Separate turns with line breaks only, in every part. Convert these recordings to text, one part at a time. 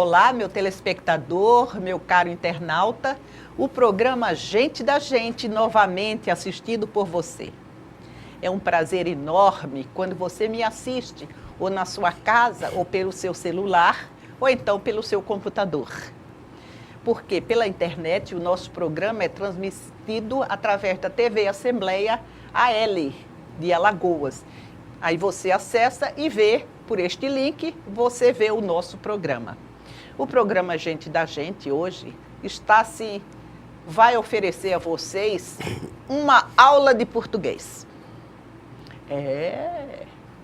Olá, meu telespectador, meu caro internauta, o programa Gente da Gente, novamente assistido por você. É um prazer enorme quando você me assiste, ou na sua casa, ou pelo seu celular, ou então pelo seu computador. Porque pela internet o nosso programa é transmitido através da TV Assembleia AL de Alagoas. Aí você acessa e vê, por este link, você vê o nosso programa. O programa Gente da Gente hoje vai oferecer a vocês uma aula de português.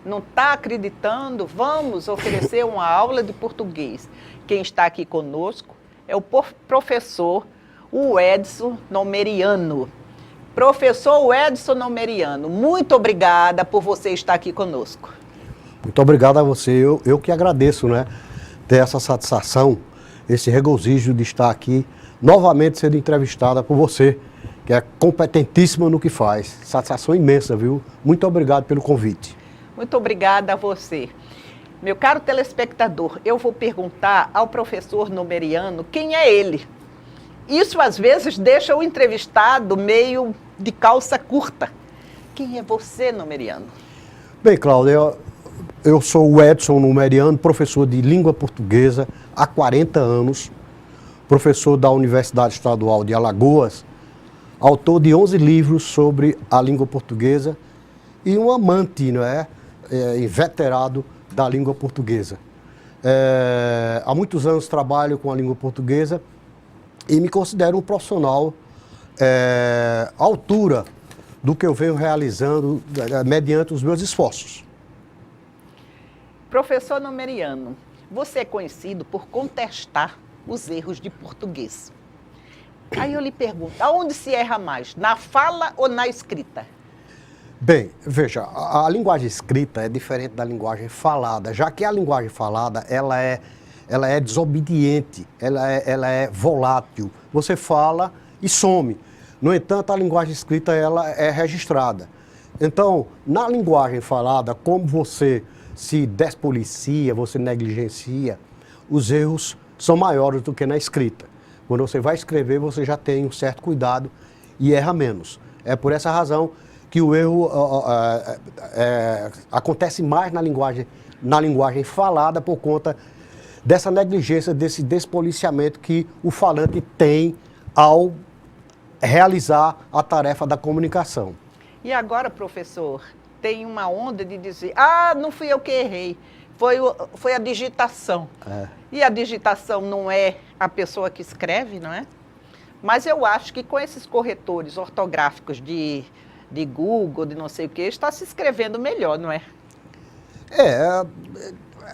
Não está acreditando? Vamos oferecer uma aula de português. Quem está aqui conosco é o professor Edson Nomeriano. Professor Edson Nomeriano, muito obrigada por você estar aqui conosco.
Muito obrigado a você. Eu que agradeço, né, ter essa satisfação, esse regozijo de estar aqui novamente sendo entrevistada por você, que é competentíssima no que faz. Satisfação imensa, viu? Muito obrigado pelo convite.
Muito obrigada a você. Meu caro telespectador, eu vou perguntar ao professor Nomeriano quem é ele. Isso, às vezes, deixa o entrevistado meio de calça curta. Quem é você, Nomeriano?
Bem, Cláudia, eu sou o Edson Nomeriano, professor de língua portuguesa há 40 anos, professor da Universidade Estadual de Alagoas, autor de 11 livros sobre a língua portuguesa e um amante, inveterado da língua portuguesa. Há muitos anos trabalho com a língua portuguesa e me considero um profissional à altura do que eu venho realizando mediante os meus esforços.
Professor Nomeriano, você é conhecido por contestar os erros de português. Aí eu lhe pergunto, aonde se erra mais, na fala ou na escrita?
Bem, veja, a linguagem escrita é diferente da linguagem falada, já que a linguagem falada, ela é desobediente, ela é volátil. Você fala e some. No entanto, a linguagem escrita, ela é registrada. Então, na linguagem falada, como você se despolicia, você negligencia, os erros são maiores do que na escrita. Quando você vai escrever, você já tem um certo cuidado e erra menos. É por essa razão que o erro acontece mais na linguagem falada por conta dessa negligência, desse despoliciamento que o falante tem ao realizar a tarefa da comunicação.
E agora, professor, tem uma onda de dizer, não fui eu que errei, foi a digitação. E a digitação não é a pessoa que escreve, não é? Mas eu acho que com esses corretores ortográficos de Google, de não sei o que, está se escrevendo melhor, não é?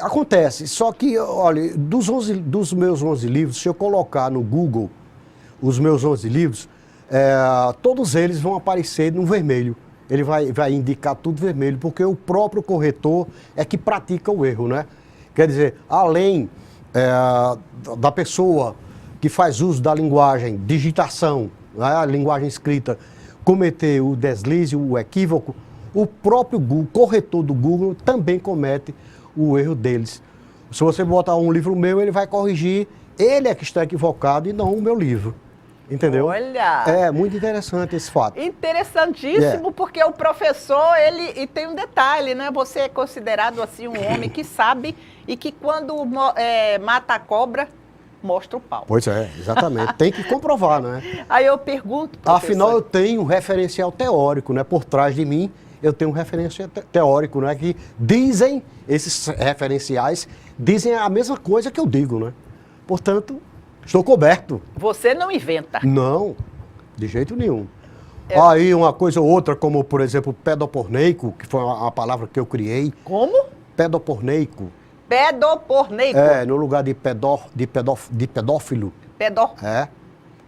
Acontece, só que, olha, dos meus 11 livros, se eu colocar no Google os meus 11 livros, todos eles vão aparecer no vermelho. Ele vai indicar tudo vermelho, porque o próprio corretor é que pratica o erro, né? Quer dizer, além da pessoa que faz uso da linguagem digitação, né, a linguagem escrita, cometer o deslize, o equívoco, o próprio Google, corretor do Google, também comete o erro deles. Se você botar um livro meu, ele vai corrigir, ele é que está equivocado e não o meu livro. Entendeu?
Olha!
É muito interessante esse fato.
Interessantíssimo, porque o professor, e tem um detalhe, né? Você é considerado assim um homem que sabe e que quando mata a cobra, mostra o pau.
Pois é, exatamente. Tem que comprovar, né?
Aí eu pergunto, professor...
Afinal, eu tenho um referencial teórico, né? Por trás de mim, eu tenho um referencial teórico, né? Que dizem, esses referenciais, dizem a mesma coisa que eu digo, né? Portanto, estou coberto.
Você não inventa.
Não, de jeito nenhum. Aí uma coisa ou outra, como, por exemplo, pedoporneico, que foi uma palavra que eu criei.
Como?
Pedoporneico.
Pedoporneico?
No lugar de pedófilo.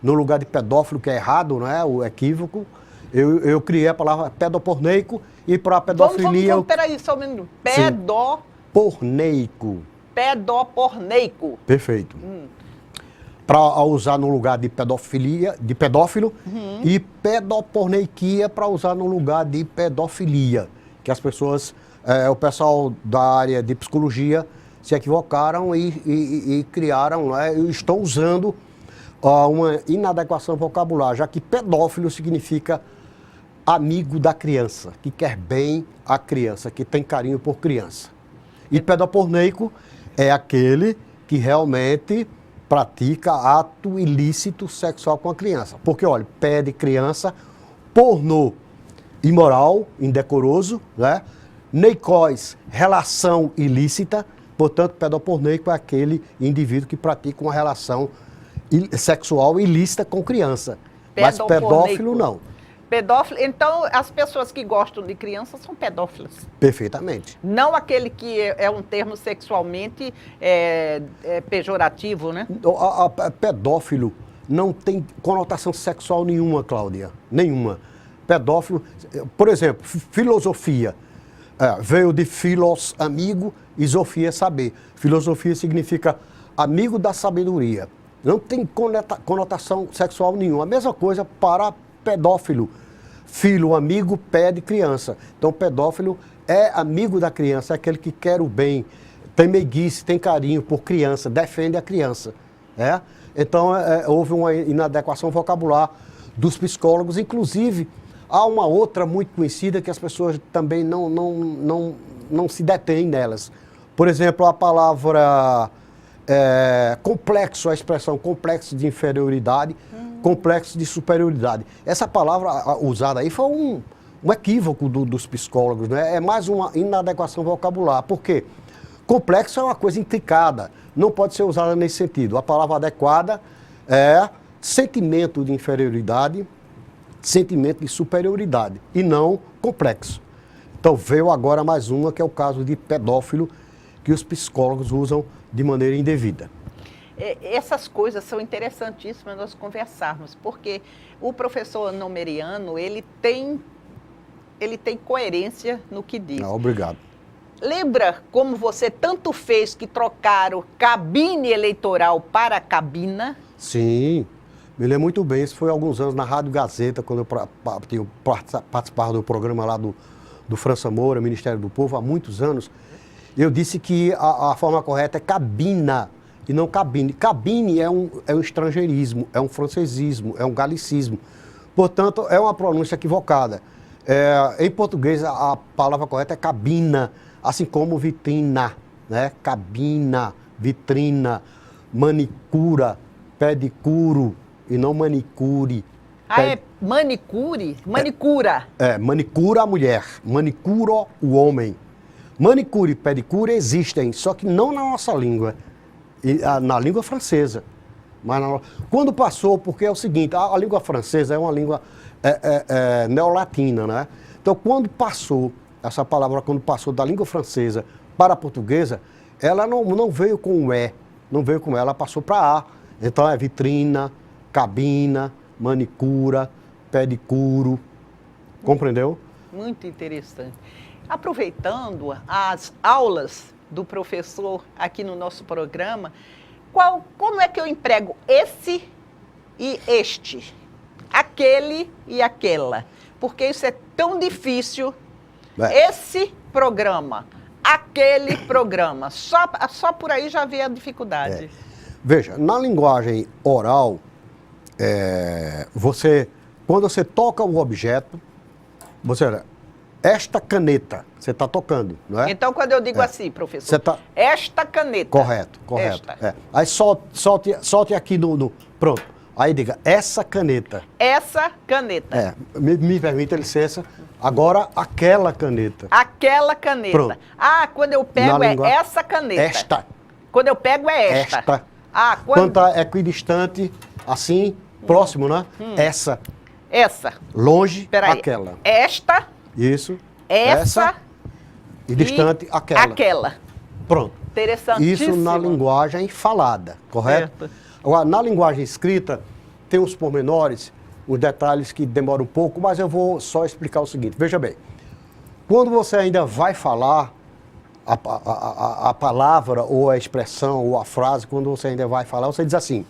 No lugar de pedófilo, que é errado, né? O equívoco. Eu criei a palavra pedoporneico e para pedofilia...
Vamos, peraí, só um minuto.
Porneico.
Pedoporneico.
Perfeito. Para usar no lugar de pedófilo, e pedoporneiquia para usar no lugar de pedofilia, que as pessoas, o pessoal da área de psicologia se equivocaram e criaram, né, e estão usando uma inadequação vocabular, já que pedófilo significa amigo da criança, que quer bem a criança, que tem carinho por criança. E pedoporneico é aquele que realmente pratica ato ilícito sexual com a criança. Porque, olha, pede criança, pornô imoral, indecoroso, né? Neicós, relação ilícita. Portanto, pedoporneico é aquele indivíduo que pratica uma relação sexual ilícita com criança. Mas pedófilo não.
Pedófilo, então as pessoas que gostam de crianças são pedófilas.
Perfeitamente.
Não aquele que é um termo sexualmente pejorativo, né?
Pedófilo não tem conotação sexual nenhuma, Cláudia. Nenhuma. Pedófilo, por exemplo, filosofia. Veio de filos, amigo, e sofia, saber. Filosofia significa amigo da sabedoria. Não tem conotação sexual nenhuma. A mesma coisa para pedófilo. Filho, amigo, pede criança. Então, pedófilo é amigo da criança, é aquele que quer o bem, tem meiguice, tem carinho por criança, defende a criança. Então, houve uma inadequação vocabular dos psicólogos. Inclusive, há uma outra muito conhecida que as pessoas também não se detêm nelas. Por exemplo, a palavra complexo, a expressão complexo de inferioridade, complexo de superioridade. Essa palavra usada aí foi um equívoco dos psicólogos, né? É mais uma inadequação vocabular. Por quê? Complexo é uma coisa intricada, não pode ser usada nesse sentido. A palavra adequada é sentimento de inferioridade, sentimento de superioridade, e não complexo. Então veio agora mais uma, que é o caso de pedófilo, que os psicólogos usam de maneira indevida.
Essas coisas são interessantíssimas nós conversarmos, porque o professor Nomeriano, ele tem coerência no que diz.
Obrigado.
Lembra como você tanto fez que trocaram cabine eleitoral para cabina?
Sim, me lembro muito bem. Isso foi há alguns anos na Rádio Gazeta, quando eu participava do programa lá do França Moura, Ministério do Povo, há muitos anos. Eu disse que a forma correta é cabina e não cabine. Cabine é um estrangeirismo, é um francesismo, é um galicismo. Portanto, é uma pronúncia equivocada. Em português, a palavra correta é cabina, assim como vitrina, né? Cabina, vitrina, manicura, pedicuro e não manicure.
É manicure? Manicura.
Manicura a mulher, manicuro o homem. Manicure e pedicure existem, só que não na nossa língua, na língua francesa. Mas quando passou, porque é o seguinte, a língua francesa é uma língua neolatina, né? Então, quando passou, essa palavra, quando passou da língua francesa para a portuguesa, ela não veio com o não veio com ela passou para A. Então, é vitrina, cabina, manicura, pedicuro, compreendeu?
Muito interessante. Aproveitando as aulas do professor aqui no nosso programa, como é que eu emprego esse e este, aquele e aquela? Porque isso é tão difícil. Esse programa, aquele programa, só por aí já vê a dificuldade.
Veja, na linguagem oral, quando você toca um objeto, esta caneta, você está tocando, não é?
Então, quando eu digo assim, professor, esta caneta.
Correto. Aí solte aqui pronto. Aí diga, essa caneta.
Essa caneta.
Me permita licença. Agora, aquela caneta.
Aquela caneta.
Pronto.
Quando eu pego essa caneta.
Esta.
Quando eu pego esta.
Quando está equidistante, assim, próximo, né? Essa. Longe, aquela.
Esta.
Isso.
Essa.
E distante, aquela. Pronto.
Interessantíssimo.
Isso na linguagem falada, correto?
Certo.
Agora, na linguagem escrita, tem os pormenores, os detalhes que demoram um pouco, mas eu vou só explicar o seguinte. Veja bem, quando você ainda vai falar a palavra, ou a expressão, ou a frase, quando você ainda vai falar, você diz assim,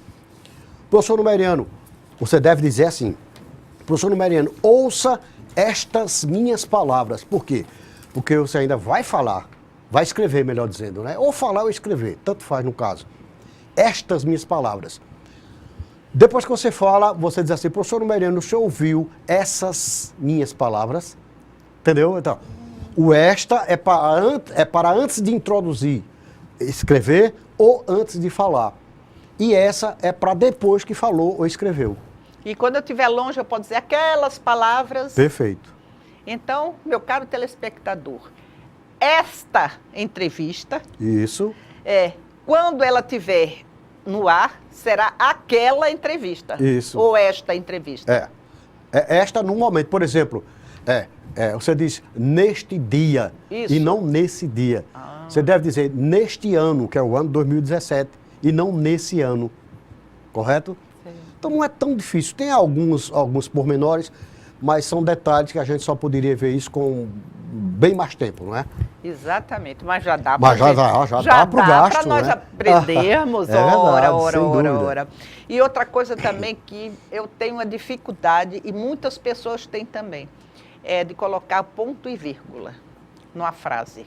professor Nomeriano, você deve dizer assim, professor Nomeriano, ouça estas minhas palavras. Por quê? Porque você ainda vai falar. vai escrever, melhor dizendo, né? Ou falar ou escrever, tanto faz no caso. Estas minhas palavras. Depois que você fala, você diz assim, professor Numeriano, o senhor ouviu essas minhas palavras? Entendeu? Então, o esta é para antes de introduzir, escrever ou antes de falar. E essa é para depois que falou ou escreveu.
E quando eu estiver longe, eu posso dizer aquelas palavras.
Perfeito.
Então, meu caro telespectador, esta entrevista,
Isso.
quando ela estiver no ar, será aquela entrevista.
Isso.
Ou esta entrevista.
Esta no momento, por exemplo, você diz neste dia.
Isso.
E não nesse dia. Você deve dizer neste ano, que é o ano 2017, e não nesse ano. Correto?
Sim.
Então não é tão difícil. Tem alguns pormenores, mas são detalhes que a gente só poderia ver isso com bem mais tempo, não é?
Exatamente, mas já dá
Mas já dá para o gasto,
para nós
né?
aprendermos,
É verdade, sem dúvida.
ora. E outra coisa também que eu tenho uma dificuldade, e muitas pessoas têm também, é de colocar ponto e vírgula numa frase.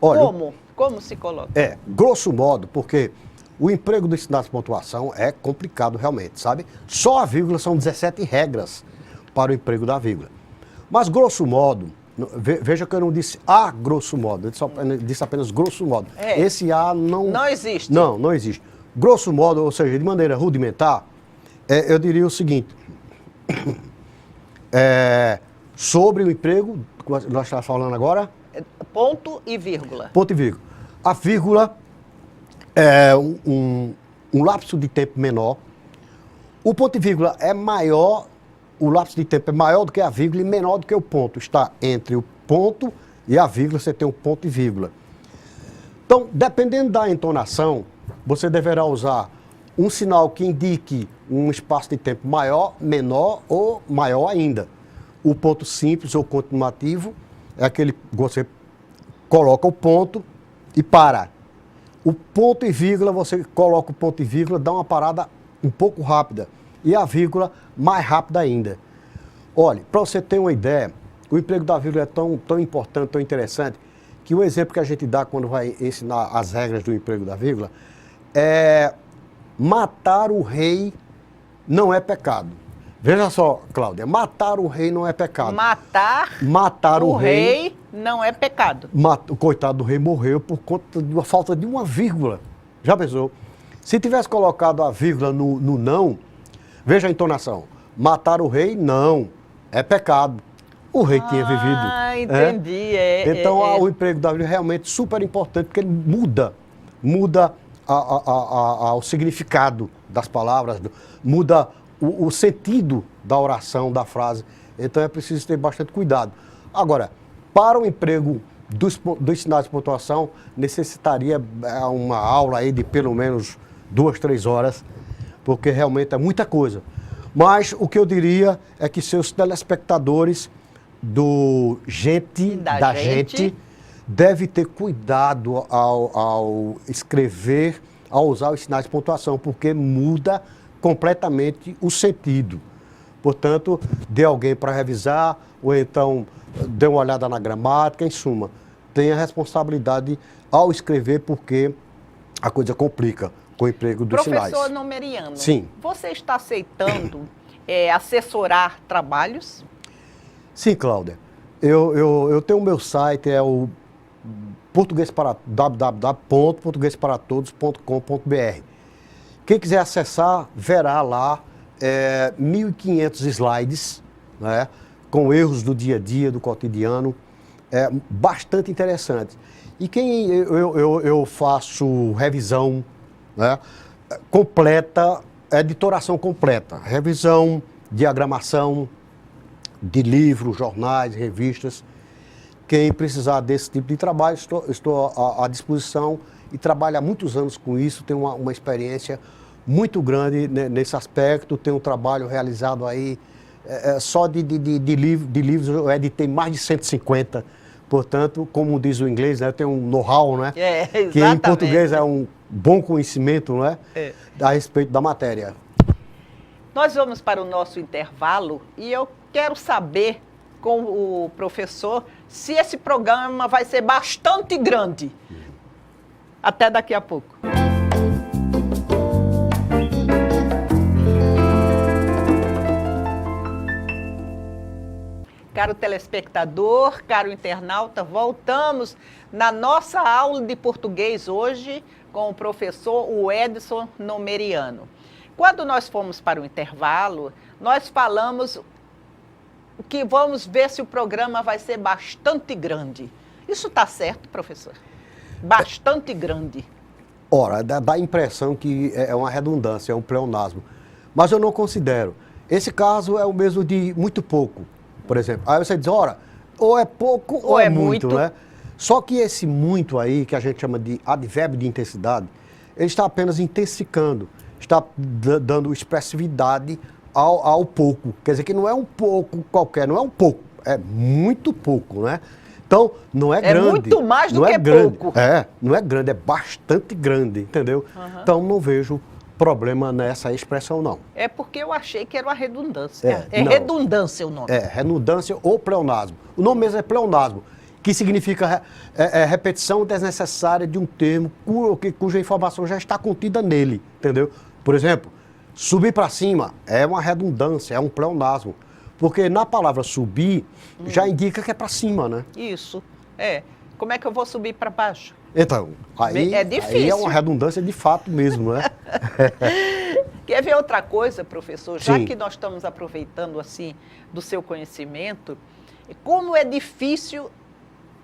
Olha,
Como se coloca?
Grosso modo, porque o emprego do ensinado de pontuação é complicado realmente, sabe? Só a vírgula são 17 regras para o emprego da vírgula. Mas grosso modo, veja que eu não disse a grosso modo, eu disse apenas grosso modo. Esse a não
existe.
Não existe. Grosso modo, ou seja, de maneira rudimentar, eu diria o seguinte, sobre o emprego, que nós estamos falando agora...
Ponto e vírgula.
Ponto e vírgula. A vírgula é um lapso de tempo menor. O ponto e vírgula é maior, o lapso de tempo é maior do que a vírgula e menor do que o ponto. Está entre o ponto e a vírgula, você tem um ponto e vírgula. Então, dependendo da entonação, você deverá usar um sinal que indique um espaço de tempo maior, menor ou maior ainda. O ponto simples ou continuativo é aquele que você coloca o ponto e para. O ponto e vírgula, você coloca o ponto e vírgula, dá uma parada um pouco rápida. E a vírgula mais rápida ainda. Olha, para você ter uma ideia, o emprego da vírgula é tão importante, tão interessante, que o exemplo que a gente dá quando vai ensinar as regras do emprego da vírgula é matar o rei não é pecado. Veja só, Cláudia, matar o rei não é pecado. Matar o rei
não é pecado.
O coitado do rei morreu por conta de uma falta de uma vírgula. Já pensou? Se tivesse colocado a vírgula no não, veja a entonação. Matar o rei, não, é pecado. O rei tinha vivido.
Ah, entendi.
Então, o emprego da vírgula é realmente super importante, porque ele muda o significado das palavras, muda o sentido da oração, da frase. Então é preciso ter bastante cuidado. Agora, para o emprego dos sinais de pontuação, necessitaria uma aula aí de pelo menos 2, 3 horas, porque realmente é muita coisa. Mas o que eu diria é que seus telespectadores do Gente da Gente devem ter cuidado ao escrever, ao usar os sinais de pontuação, porque muda completamente o sentido. Portanto, dê alguém para revisar, ou então dê uma olhada na gramática, em suma, tenha responsabilidade ao escrever, porque a coisa complica com o emprego dos sinais.
Professor Numeriano,
sim.
Você está aceitando assessorar trabalhos?
Sim, Cláudia. Eu tenho o meu site, é o www.portuguesparatodos.com.br. Quem quiser acessar, verá lá 1.500 slides, né, com erros do dia a dia, do cotidiano, bastante interessante. E quem eu faço revisão, né, completa, editoração completa, revisão, diagramação de livros, jornais, revistas. Quem precisar desse tipo de trabalho, estou à disposição e trabalho há muitos anos com isso, tenho uma experiência muito grande nesse aspecto, tenho um trabalho realizado aí, só de livros eu editei mais de 150, portanto, como diz o inglês, né, eu tenho um know-how, né, que em português é um bom conhecimento, né, a respeito da matéria.
Nós vamos para o nosso intervalo e eu quero saber com o professor se esse programa vai ser bastante grande. Até daqui a pouco. Caro telespectador, caro internauta, voltamos na nossa aula de português hoje com o professor Edson Nomeriano. Quando nós fomos para o intervalo, nós falamos que vamos ver se o programa vai ser bastante grande. Isso está certo, professor? Bastante grande.
Ora, dá a impressão que é uma redundância, é um pleonasmo. Mas eu não considero. Esse caso é o mesmo de muito pouco, por exemplo. Aí você diz, ora, ou é pouco ou é muito, né? Só que esse muito aí, que a gente chama de advérbio de intensidade, ele está apenas intensificando, está dando expressividade ao pouco. Quer dizer que não é um pouco qualquer, não é um pouco, é muito pouco, né? Então, não é grande. É
muito mais do que pouco.
Não é grande, é bastante grande, entendeu?
Uhum.
Então, não vejo problema nessa expressão, não.
É porque eu achei que era uma redundância.
Não.
Redundância o nome.
É, redundância ou pleonasmo. O nome mesmo é pleonasmo, que significa repetição desnecessária de um termo cuja informação já está contida nele, entendeu? Por exemplo, subir para cima é uma redundância, é um pleonasmo. Porque na palavra subir, já indica que é para cima, né?
Isso, Como é que eu vou subir para baixo?
Então, aí
é difícil.
Aí é uma redundância de fato mesmo, né?
Quer ver outra coisa, professor? Já
Sim.
que nós estamos aproveitando, assim, do seu conhecimento, como é difícil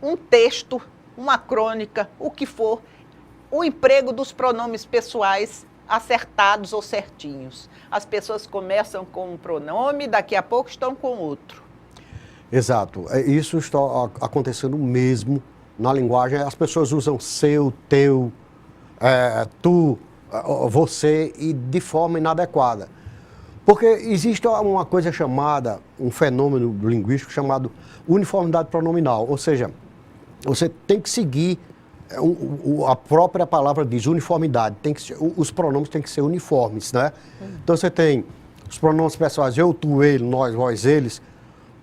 um texto, uma crônica, o que for, o emprego dos pronomes pessoais acertados ou certinhos. As pessoas começam com um pronome, daqui a pouco estão com outro.
Exato. Isso está acontecendo mesmo na linguagem. As pessoas usam seu, teu, tu, você e de forma inadequada. Porque existe uma coisa chamada, um fenômeno linguístico chamado uniformidade pronominal. Ou seja, você tem que seguir, a própria palavra diz, uniformidade. Os pronomes têm que ser uniformes, né? Então você tem os pronomes pessoais, eu, tu, ele, nós, vós, eles.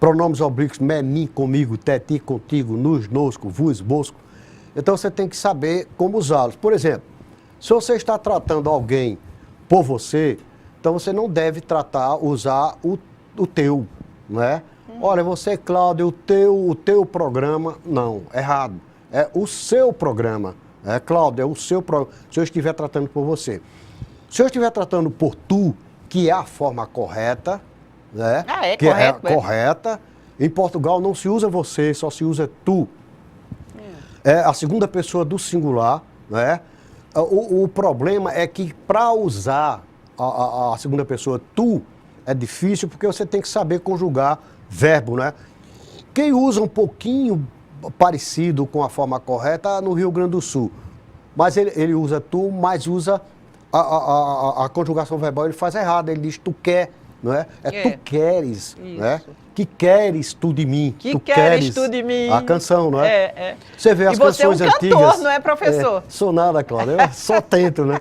Pronomes oblíquos, me, mim, comigo, te, ti, contigo, nos, nosco, vos, bosco. Então você tem que saber como usá-los. Por exemplo, se você está tratando alguém por você, então você não deve usar o teu, né? Olha, você, Cláudia, o teu programa, não, errado. É o seu programa. Cláudia, é o seu programa, se eu estiver tratando por você. Se eu estiver tratando por tu, que é a forma correta, né?
Que correto,
é correta. Em Portugal não se usa você, só se usa tu. É a segunda pessoa do singular, né? O problema é que para usar a segunda pessoa tu é difícil porque você tem que saber conjugar verbo, né? Quem usa um pouquinho parecido com a forma correta no Rio Grande do Sul, mas ele usa tu, mas usa a conjugação verbal, ele faz errado, ele diz tu quer. Não é? Tu queres, né? Que queres tu de mim.
Que queres tu de mim.
A canção, não é? Você vê as
e você
canções
é um
antigas.
Cantor, não é, professor?
Sou nada, Cláudia. Eu só tento, né?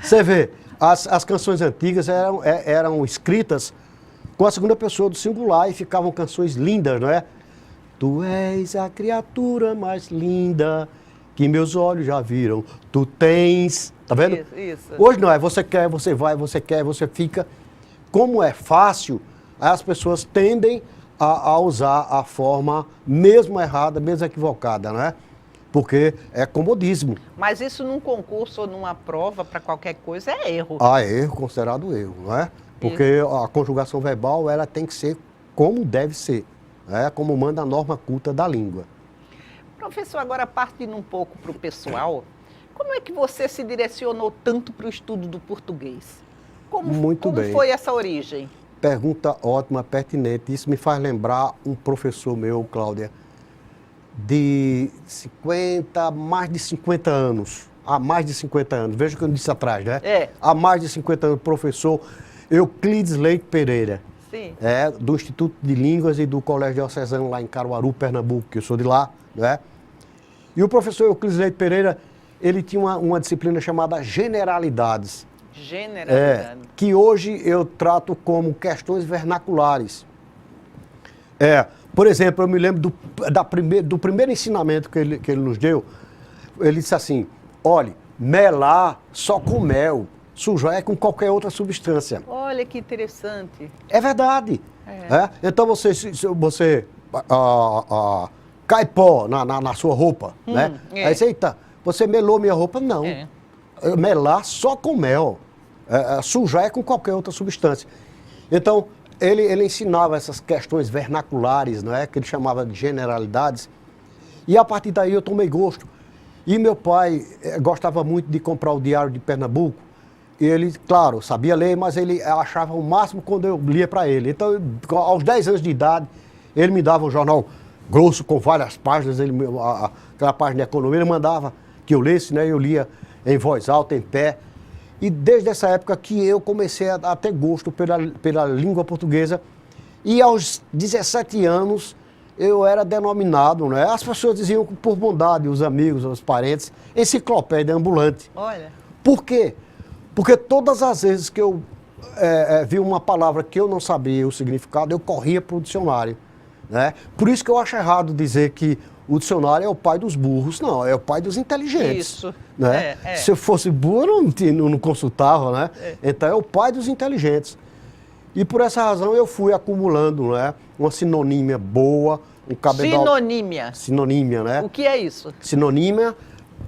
Você vê, as canções antigas eram escritas com a segunda pessoa do singular e ficavam canções lindas, não é? Tu és a criatura mais linda que meus olhos já viram. Tu tens, tá vendo?
Isso.
Hoje não é, você quer, você vai, você quer, você fica. Como é fácil, as pessoas tendem a usar a forma mesmo errada, mesmo equivocada, né? Porque é comodismo.
Mas isso num concurso ou numa prova, para qualquer coisa, é erro.
É erro, considerado erro, não é? Porque a conjugação verbal, ela tem que ser como deve ser, né? Como manda a norma culta da língua.
Professor, agora partindo um pouco para o pessoal, como é que você se direcionou tanto para o estudo do português? Como foi essa origem?
Pergunta ótima, pertinente. Isso me faz lembrar um professor meu, Cláudia, de mais de 50 anos. Há mais de 50 anos. Veja o que eu disse atrás, né? Há mais de 50 anos, professor Euclides Leite Pereira.
Sim.
Do Instituto de Línguas e do Colégio Diocesano lá em Caruaru, Pernambuco, que eu sou de lá, né? E o professor Euclides Leite Pereira, ele tinha uma disciplina chamada Generalidades. Que hoje eu trato como questões vernaculares. Por exemplo, eu me lembro do primeiro ensinamento que ele nos deu. Ele disse assim, olhe, melar só com mel, sujar é com qualquer outra substância.
Olha que interessante.
É verdade. Então você cai pó na sua roupa, né? Aí você, eita, você melou minha roupa? Não. Melar só com mel. Sujar é com qualquer outra substância. Então, ele ensinava essas questões vernaculares, né, que ele chamava de generalidades, e a partir daí eu tomei gosto. E meu pai gostava muito de comprar o Diário de Pernambuco, e ele, claro, sabia ler, mas ele achava o máximo quando eu lia para ele. Então, aos 10 anos de idade, ele me dava um jornal grosso com várias páginas, aquela página de economia, ele mandava que eu lesse, né, eu lia em voz alta, em pé. E desde essa época que eu comecei a ter gosto pela língua portuguesa. E aos 17 anos eu era denominado, né? As pessoas diziam por bondade, os amigos, os parentes, enciclopédia ambulante.
Olha.
Por quê? Porque todas as vezes que eu vi uma palavra que eu não sabia o significado, eu corria para o dicionário, né? Por isso que eu acho errado dizer que o dicionário é o pai dos burros. Não, é o pai dos inteligentes.
Isso.
Né? Se eu fosse burro, eu não consultava, né? Então é o pai dos inteligentes. E por essa razão eu fui acumulando, né, uma sinonímia boa, um cabedal...
Sinonímia.
Sinonímia, né?
O que é isso?
Sinonímia,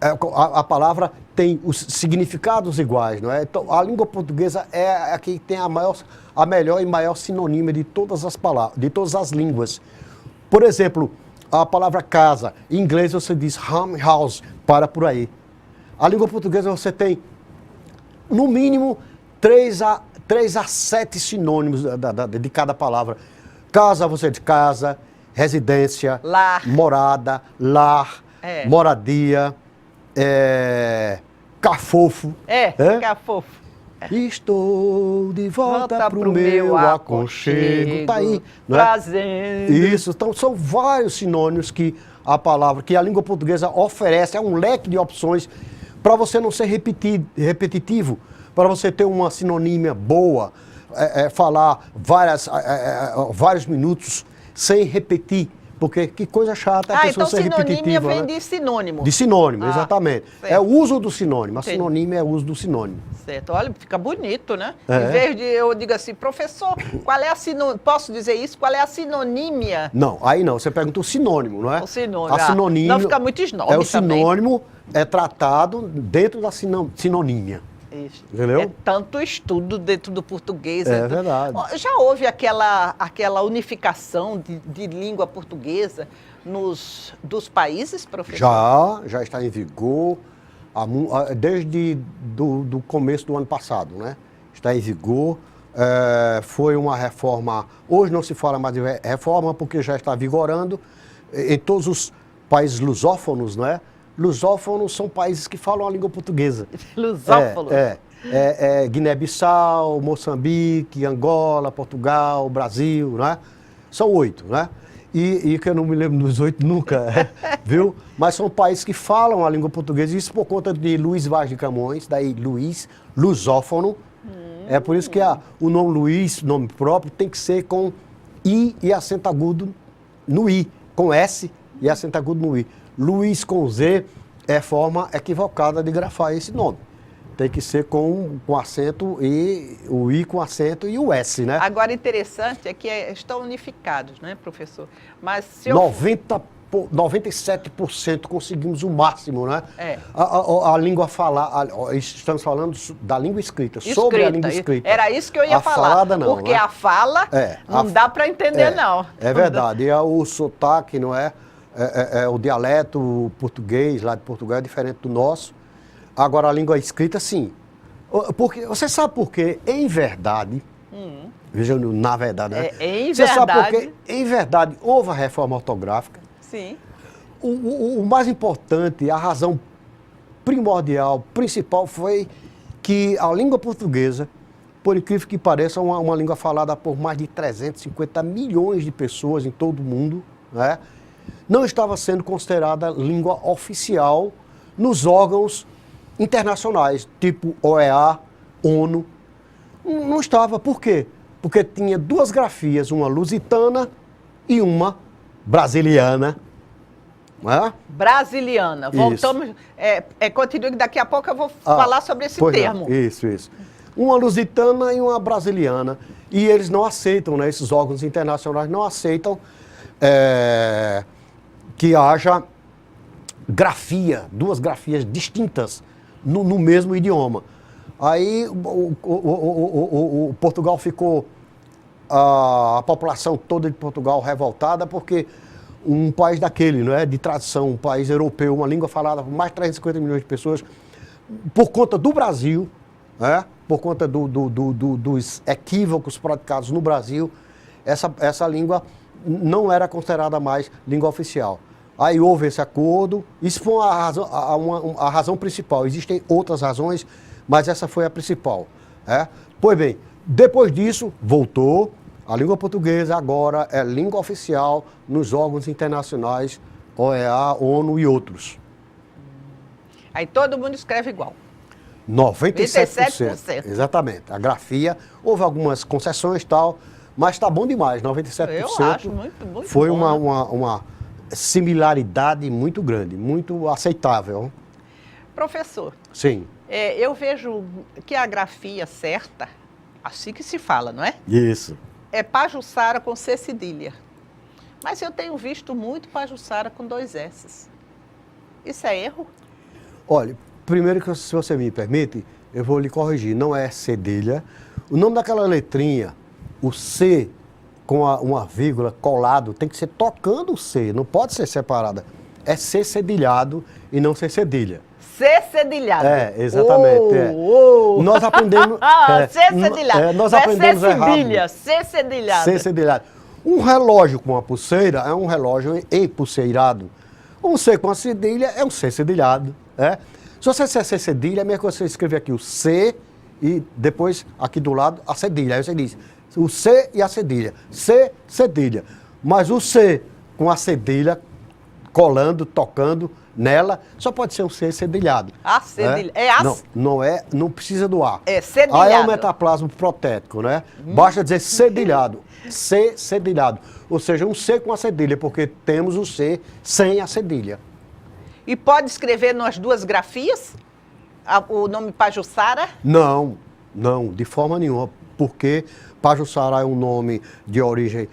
a palavra tem os significados iguais, não é? Então a língua portuguesa é a que tem a melhor e maior sinonímia de todas as palavras, de todas as línguas. Por exemplo, a palavra casa, em inglês você diz home, house, para por aí. A língua portuguesa você tem, no mínimo, 3 a 7 sinônimos de cada palavra. Casa, você diz casa, residência,
lar,
morada, lar, moradia, cafofo.
Cafofo.
Estou de volta pro meu aconchego. Tá aí.
Trazendo.
Isso. Então, são vários sinônimos que a língua portuguesa oferece. É um leque de opções para você não ser repetitivo, para você ter uma sinonímia boa, falar vários minutos sem repetir. Porque que coisa chata a pessoa ser repetitiva.
Então sinonímia vem,
né?
de sinônimo.
De sinônimo, exatamente.
Certo.
É o uso do sinônimo. A sinonímia é o uso do sinônimo.
Certo. Olha, fica bonito, né? Em vez de eu digo assim, professor, qual é a sinonímia? Posso dizer isso? Qual é a sinonímia?
Não, aí não. Você pergunta o sinônimo, não é?
O sinônimo.
A sinonímia,
não fica muito snob
o
também.
sinônimo é tratado dentro da sinonímia.
Isso.
Entendeu?
É tanto estudo dentro do português.
É verdade.
Já houve aquela unificação de língua portuguesa dos países, professor?
Já está em vigor desde do começo do ano passado, né? Está em vigor. Foi uma reforma, hoje não se fala mais de reforma porque já está vigorando em todos os países lusófonos, não é? Lusófonos são países que falam a língua portuguesa.
Lusófonos?
Guiné-Bissau, Moçambique, Angola, Portugal, Brasil, né? São 8, né? E que eu não me lembro dos 8 nunca, viu? Mas são países que falam a língua portuguesa, isso por conta de Luís Vaz de Camões, daí Luís, lusófono. É por isso que o nome Luís, nome próprio, tem que ser com I e acento agudo no I, com S e acento agudo no I. Luís com Z é forma equivocada de grafar esse nome. Tem que ser com acento, e o I com acento e o S, né?
Agora, interessante é que estão unificados, né, professor? Mas se
97% conseguimos o máximo, né? A língua falar, estamos falando da língua escrita, sobre a língua escrita.
Era isso que eu ia falar.
Falada não,
porque
né?
a fala não dá para entender, não.
É verdade. E o sotaque, não é? O dialeto português lá de Portugal é diferente do nosso. Agora, a língua escrita, sim. Porque, você sabe por quê? Em verdade, veja, na verdade, né? Você sabe por quê? Em verdade, houve a reforma ortográfica.
Sim.
O mais importante, a razão primordial, principal, foi que a língua portuguesa, por incrível que pareça, uma língua falada por mais de 350 milhões de pessoas em todo o mundo, né? Não estava sendo considerada língua oficial nos órgãos internacionais, tipo OEA, ONU. Não estava. Por quê? Porque tinha 2 grafias, uma lusitana e uma brasiliana. Não é?
Brasiliana. Voltamos. Continue, que daqui a pouco eu vou falar sobre esse termo.
Não. Isso. Uma lusitana e uma brasiliana. E eles não aceitam, né? Esses órgãos internacionais não aceitam que haja grafia, duas grafias distintas no mesmo idioma. Aí o Portugal ficou, a população toda de Portugal revoltada, porque um país daquele, não é, de tradição, um país europeu, uma língua falada por mais de 350 milhões de pessoas, por conta do Brasil, né, por conta dos equívocos praticados no Brasil, essa língua não era considerada mais língua oficial. Aí houve esse acordo, isso foi a razão principal. Existem outras razões, mas essa foi a principal. Pois bem, depois disso, voltou, a língua portuguesa agora é língua oficial nos órgãos internacionais, OEA, ONU e outros.
Aí todo mundo escreve igual.
97%. Exatamente. A grafia, houve algumas concessões e tal, mas está bom demais, 97%.
Eu acho muito
foi
bom,
uma similaridade muito grande, muito aceitável.
Professor.
Sim.
Eu vejo que a grafia certa, assim que se fala, não é?
Isso.
É Pajuçara com C cedilha. Mas eu tenho visto muito Pajuçara com 2 S's. Isso é erro?
Olha, primeiro que, se você me permite, eu vou lhe corrigir, não é cedilha. O nome daquela letrinha, o C com uma vírgula colado, tem que ser tocando o C, não pode ser separada. É C cedilhado e não C cedilha.
C cedilhado.
Exatamente. Nós aprendemos.
C cedilhado.
Nós aprendemos
errado. C cedilhado.
C cedilhado. Um relógio com uma pulseira é um relógio empulseirado. Um C com a cedilha é um C cedilhado. Se você disser C cedilha, é a mesma coisa que você escrever aqui o C e depois aqui do lado a cedilha. Aí você diz o C e a cedilha. C, cedilha. Mas o C com a cedilha colando, tocando nela, só pode ser um C cedilhado.
Cedilha.
Não precisa do A.
É cedilhado.
A é o metaplasma protético, né? Basta dizer cedilhado. C cedilhado. Ou seja, um C com a cedilha, porque temos o C sem a cedilha.
E pode escrever nas 2 grafias o nome Pajuçara?
Não, de forma nenhuma, porque Pajuçara é um nome de origem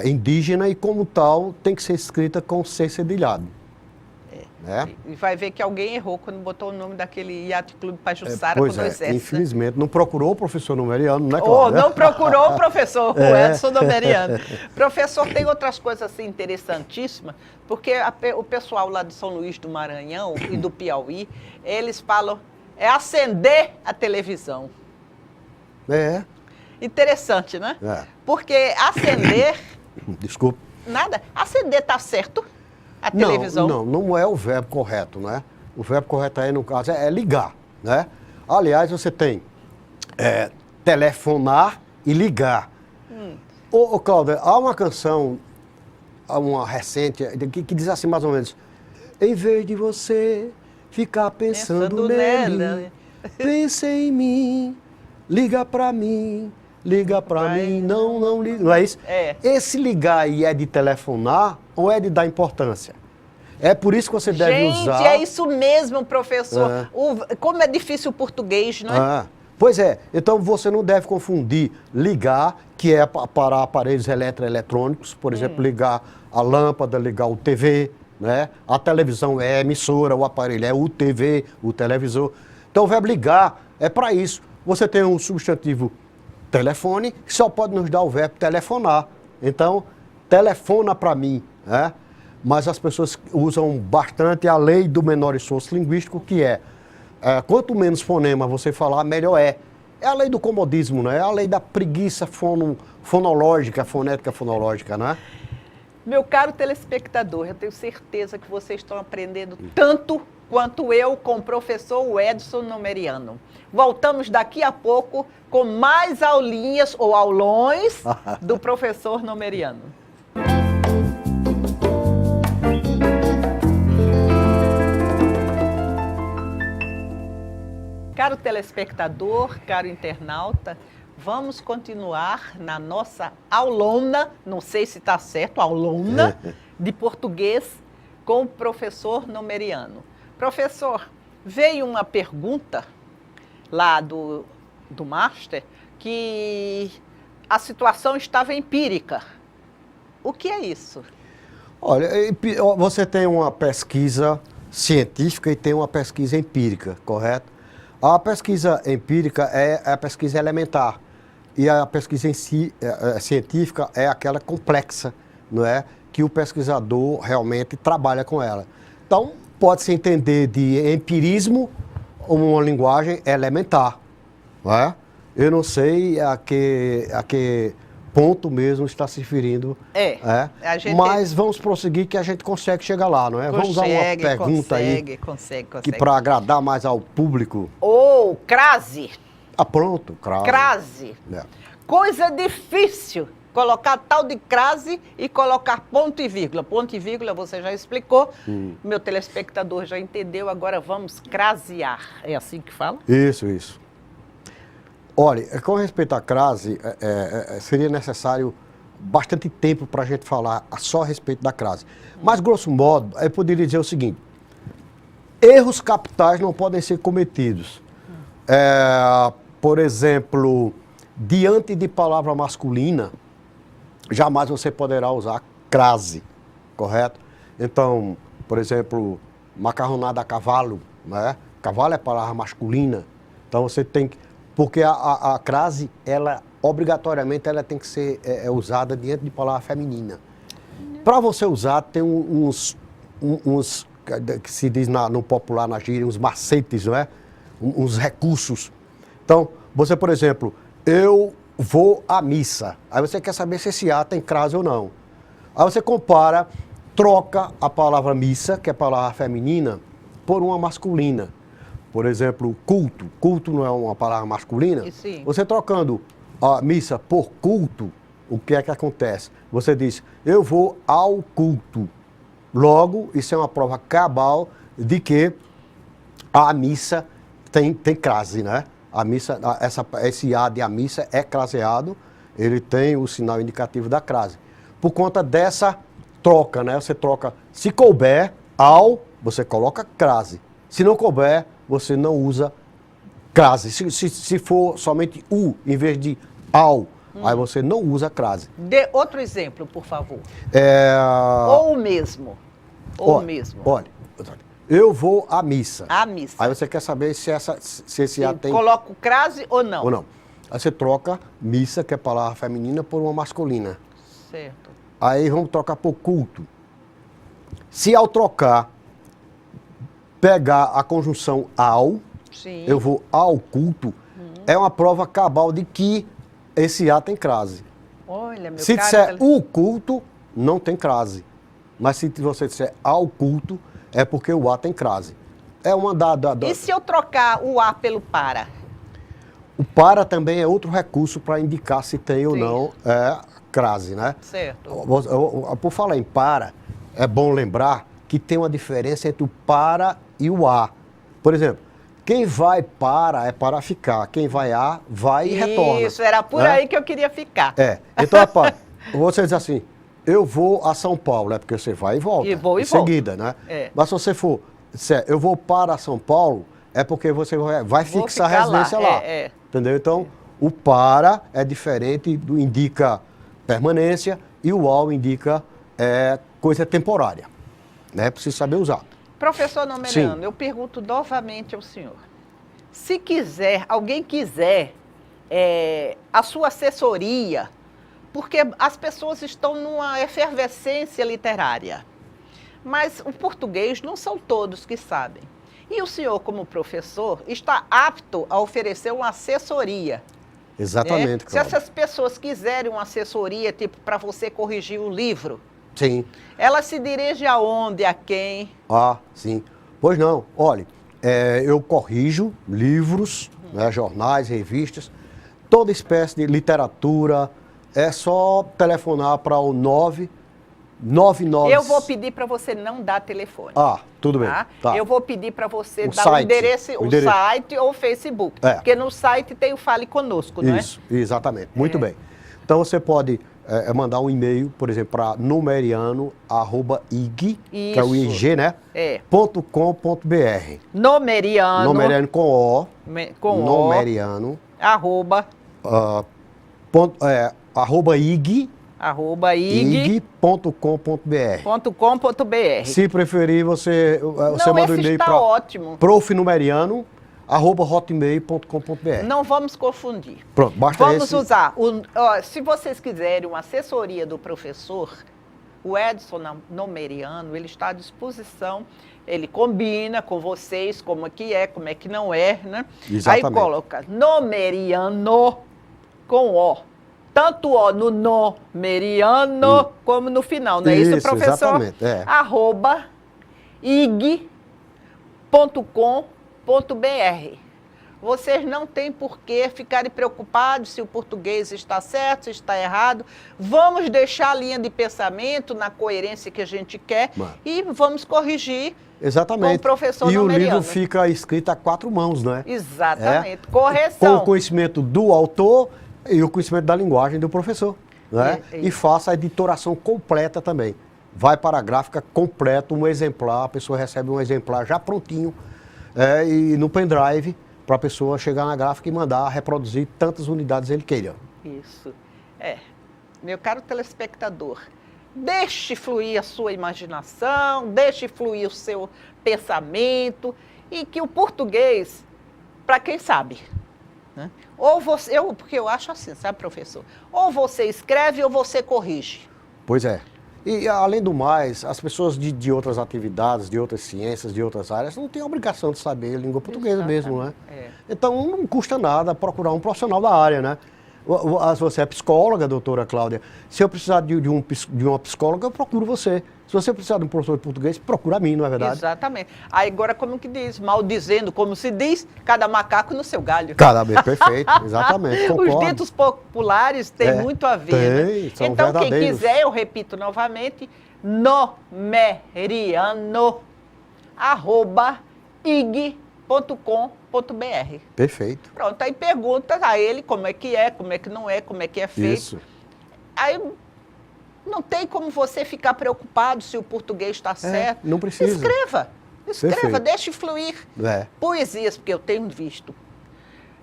indígena e, como tal, tem que ser escrita com C cedilhado.
E vai ver que alguém errou quando botou o nome daquele Yacht Clube Pajuçara com 2 S.
Infelizmente, não procurou o professor Numeriano, né, Cláudia?
Não procurou o professor, o Edson Numeriano. Professor, tem outras coisas assim interessantíssimas, porque o pessoal lá de São Luís do Maranhão e do Piauí, eles falam, acender a televisão. Interessante, né? Porque acender...
Desculpa.
Nada. Acender está certo? A televisão?
Não é o verbo correto, né? O verbo correto aí, no caso, é ligar, né? Aliás, você tem telefonar e ligar. Ô, Cláudia, há uma canção, uma recente, que diz assim mais ou menos, em vez de você ficar pensando nele, pense em mim, liga pra mim, não liga. Não é isso? Esse ligar aí é de telefonar ou é de dar importância? É por isso que você deve usar...
Gente, é isso mesmo, professor. Como é difícil o português, não é?
Pois é. Então você não deve confundir ligar, que é para aparelhos eletroeletrônicos, por exemplo, ligar a lâmpada, ligar o TV, né? A televisão é a emissora, o aparelho é o TV, o televisor. Então o verbo ligar é para isso. Você tem um substantivo telefone, que só pode nos dar o verbo telefonar. Então, telefona para mim, né? Mas as pessoas usam bastante a lei do menor esforço linguístico, que quanto menos fonema você falar, melhor é. É a lei do comodismo, né? É a lei da preguiça fonológica, fonética fonológica, né?
Meu caro telespectador, eu tenho certeza que vocês estão aprendendo tanto quanto eu com o professor Edson Numeriano. Voltamos daqui a pouco com mais aulinhas ou aulões do professor Numeriano. Caro telespectador, caro internauta, vamos continuar na nossa aulona, não sei se está certo, aulona, de português com o professor Nomeriano. Professor, veio uma pergunta lá do Master que a situação estava empírica. O que é isso?
Olha, você tem uma pesquisa científica e tem uma pesquisa empírica, correto? A pesquisa empírica é a pesquisa elementar e a pesquisa em si, científica é aquela complexa, não é? Que o pesquisador realmente trabalha com ela. Então, pode-se entender de empirismo uma linguagem elementar, não é? Eu não sei a que ponto mesmo está se referindo. Mas vamos prosseguir que a gente consegue chegar lá, não é? Vamos usar uma pergunta
consegue.
Que para agradar mais ao público.
Crase.
Ah, pronto, crase.
Crase. Coisa difícil. Colocar tal de crase e colocar ponto e vírgula. Ponto e vírgula você já explicou, meu telespectador já entendeu, agora vamos crasear. É assim que fala?
Isso. Olha, com respeito à crase, seria necessário bastante tempo para a gente falar só a respeito da crase. Mas, grosso modo, eu poderia dizer o seguinte: erros capitais não podem ser cometidos. Por exemplo, diante de palavra masculina, jamais você poderá usar crase, correto? Então, por exemplo, macarronada a cavalo, né? Cavalo é palavra masculina, então você tem que... Porque a crase, ela, obrigatoriamente, ela tem que ser usada diante de palavra feminina. Para você usar, tem uns que se diz no popular, na gíria, uns macetes, não é? Uns recursos. Então, você, por exemplo, eu vou à missa. Aí você quer saber se esse A tem crase ou não. Aí você compara, troca a palavra missa, que é a palavra feminina, por uma masculina. Por exemplo, culto. Culto não é uma palavra masculina?
Sim.
Você trocando a missa por culto, o que é que acontece? Você diz, eu vou ao culto. Logo, isso é uma prova cabal de que a missa tem crase, né? A missa, esse A de a missa é craseado, ele tem o sinal indicativo da crase. Por conta dessa troca, né? Você troca, se couber ao, você coloca crase. Se não couber, você não usa crase. Se for somente u em vez de ao, aí você não usa crase.
Dê outro exemplo, por favor. Ou o mesmo.
Olha, eu vou à missa.
À missa.
Aí você quer saber se esse A tem...
Coloco crase ou não?
Ou não. Aí você troca missa, que é palavra feminina, por uma masculina.
Certo.
Aí vamos trocar por culto. Se ao trocar, pegar a conjunção ao,
sim,
eu vou ao culto, é uma prova cabal de que esse A tem crase.
Olha, meu
Se disser o culto, não tem crase. Mas se você disser ao culto, é porque o A tem crase. É uma
E se eu trocar o A pelo para?
O para também é outro recurso para indicar se tem ou não crase, né?
Certo.
Por falar em para, é bom lembrar que tem uma diferença entre o para e o a. Por exemplo, quem vai para é para ficar, quem vai a, vai e retorna.
Isso, era por aí que eu queria ficar.
Então, rapaz, você diz assim, eu vou a São Paulo, é porque você vai e volta.
E vou e
em seguida, né? Mas se você for, eu vou para São Paulo, é porque você vai fixar a residência lá. Entendeu? Então, o para é diferente, indica permanência, e o ao indica coisa temporária. Né? Precisa saber usar.
Professor Nomeriano, eu pergunto novamente ao senhor. Se quiser, alguém quiser a sua assessoria, porque as pessoas estão numa efervescência literária, mas o português não são todos que sabem. E o senhor, como professor, está apto a oferecer uma assessoria.
Exatamente.
Né? Se essas pessoas quiserem uma assessoria, tipo, para você corrigir o livro,
sim,
ela se dirige aonde, a quem?
Ah, sim. Pois não. Olha, eu corrijo livros, né, jornais, revistas, toda espécie de literatura. É só telefonar para o 999...
Eu vou pedir para você não dar telefone.
Ah, tudo bem.
Tá? Eu vou pedir para você dar
site,
o endereço, o site ou o Facebook. Porque no site tem o Fale Conosco, não é?
Isso, exatamente. Muito bem. Então você pode mandar um e-mail, por exemplo, para nomeriano@ig, que é o
Isso.
IG, né? .com.br.
Nomeriano.
Nomeriano com O.
Com
Nomeriano.
Arroba.
Arroba ig.
ig.com.br.
Se preferir, você manda um e-mail para
ótimo.
profnumeriano@hotmail.com.br.
Não vamos confundir.
Pronto, basta
Vamos usar. Se vocês quiserem uma assessoria do professor, o Edson Nomeriano, ele está à disposição. Ele combina com vocês como é que não é, né?
Exatamente.
Aí coloca Nomeriano com O. Tanto O no Nomeriano como no final, não é isso, professor?
Exatamente,
ig.com.br. Vocês não têm por que ficarem preocupados se o português está certo, se está errado. Vamos deixar a linha de pensamento na coerência que a gente quer e vamos corrigir.
Exatamente.
Com o professor
E
Nomeriano.
o livro fica escrito a 4 mãos, né?
Exatamente. Correção.
Com o conhecimento do autor e o conhecimento da linguagem do professor. Né? E faça a editoração completa também. Vai para a gráfica completo, um exemplar, a pessoa recebe um exemplar já prontinho e no pendrive para a pessoa chegar na gráfica e mandar reproduzir tantas unidades ele queira.
Isso. Meu caro telespectador, deixe fluir a sua imaginação, deixe fluir o seu pensamento e que o português, para quem sabe, né? Ou você, porque eu acho assim, sabe, professor? Ou você escreve ou você corrige.
Pois é. E, além do mais, as pessoas de outras atividades, de outras ciências, de outras áreas, não têm a obrigação de saber língua portuguesa mesmo, né? Então, não custa nada procurar um profissional da área, né? Você é psicóloga, doutora Cláudia. Se eu precisar de uma psicóloga, eu procuro você. Se você precisar de um professor de português, procura a mim, não é verdade?
Exatamente. Aí agora, como que diz? Maldizendo, como se diz, cada macaco no seu galho.
Cada vez, perfeito, exatamente, concordo.
Os ditos populares têm muito a ver,
tem,
né?
São
então,
verdadeiros.
Quem quiser, eu repito novamente, nomeriano@ig.com.br.
Perfeito.
Pronto, aí pergunta a ele como é que não é, como é que é feito.
Isso.
Aí não tem como você ficar preocupado se o português está certo.
Não precisa.
Escreva,
Perfeito.
deixe fluir.
É.
Poesias, porque eu tenho visto.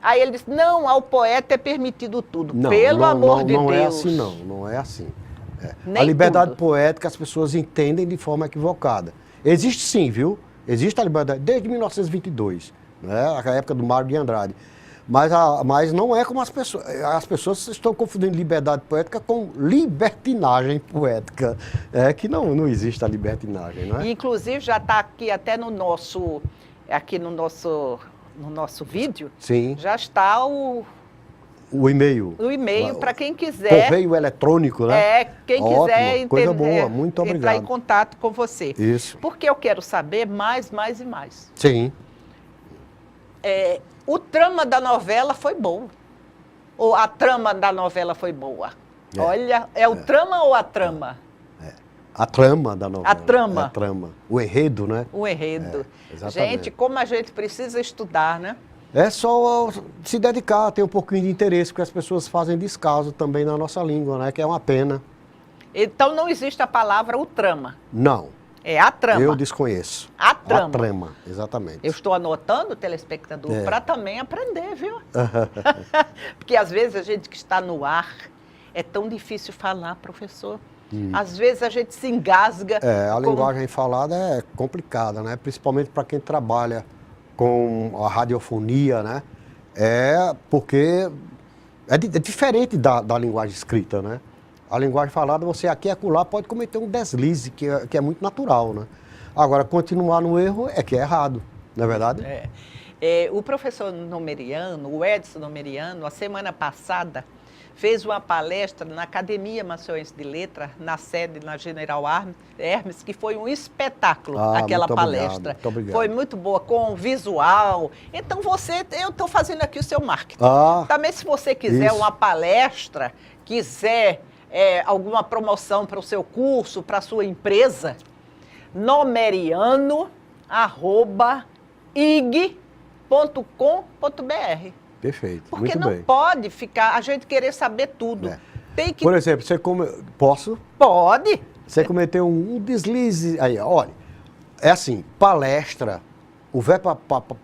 Aí ele disse, não, ao poeta é permitido tudo.
Não,
Pelo amor de
Deus.
Deus.
Não é assim, não é assim.
Nem
a liberdade
tudo.
poética as pessoas entendem de forma equivocada. Existe sim, viu? Existe a liberdade desde 1922, né? A época do Mário de Andrade. Mas não é como as pessoas estão confundindo liberdade poética com libertinagem poética. Que não existe a libertinagem, não é?
Inclusive já está aqui até no nosso vídeo.
Sim.
Já está o
e-mail.
O e-mail para quem quiser.
Correio eletrônico, né?
Quem
Ótimo,
quiser entender,
coisa boa, muito
entrar
obrigado.
em contato com você.
Isso.
Porque eu quero saber mais e mais.
Sim.
O trama da novela foi bom. Ou a trama da novela foi boa? Olha, o trama ou a trama?
A trama da novela.
A trama.
A trama. O enredo, né?
O enredo.
Exatamente.
Gente, como a gente precisa estudar, né?
É só se dedicar, ter um pouquinho de interesse, porque as pessoas fazem descaso também na nossa língua, né? Que é uma pena.
Então não existe a palavra o trama.
Não.
É a trama.
Eu desconheço.
A trama.
A trama, exatamente.
Eu estou anotando, telespectador, para também aprender, viu? Porque às vezes a gente que está no ar, é tão difícil falar, professor. Às vezes a gente se engasga.
A linguagem falada é complicada, né? Principalmente para quem trabalha com a radiofonia, né? Porque é diferente da linguagem escrita, né? A linguagem falada, você aqui e acolá pode cometer um deslize, que é muito natural, né? Agora, continuar no erro que é errado, não é verdade?
O professor Nomeriano, o Edson Nomeriano, a semana passada, fez uma palestra na Academia Mações de Letra, na sede na General Hermes, que foi um espetáculo, aquela palestra.
Muito obrigado.
Foi muito boa, com visual. Então eu estou fazendo aqui o seu marketing. Também se você quiser uma palestra, quiser alguma promoção para o seu curso, para a sua empresa, nomeriano@ig.com.br.
Perfeito,
Porque
muito bem.
não pode ficar a gente querer saber tudo. Tem que...
Por exemplo, posso?
Pode.
Você cometeu um deslize. Aí, olha, é assim, palestra, o verbo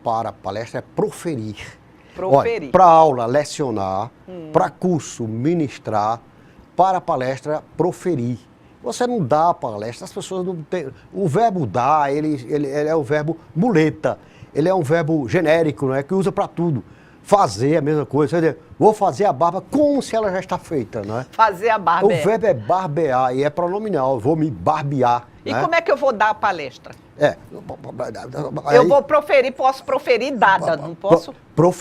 para palestra é proferir.
Proferir.
Para aula, lecionar, para curso, ministrar, para palestra, proferir. Você não dá palestra, as pessoas não têm... O verbo dar, ele é o verbo muleta, ele é um verbo genérico, né, que usa para tudo. Fazer é a mesma coisa, quer dizer, vou fazer a barba como se ela já está feita, né?
Fazer a barba.
O verbo é barbear e é pronominal, vou me barbear.
E
né?
como é que eu vou dar a palestra?
É.
Eu vou proferir, posso proferir dada, não posso?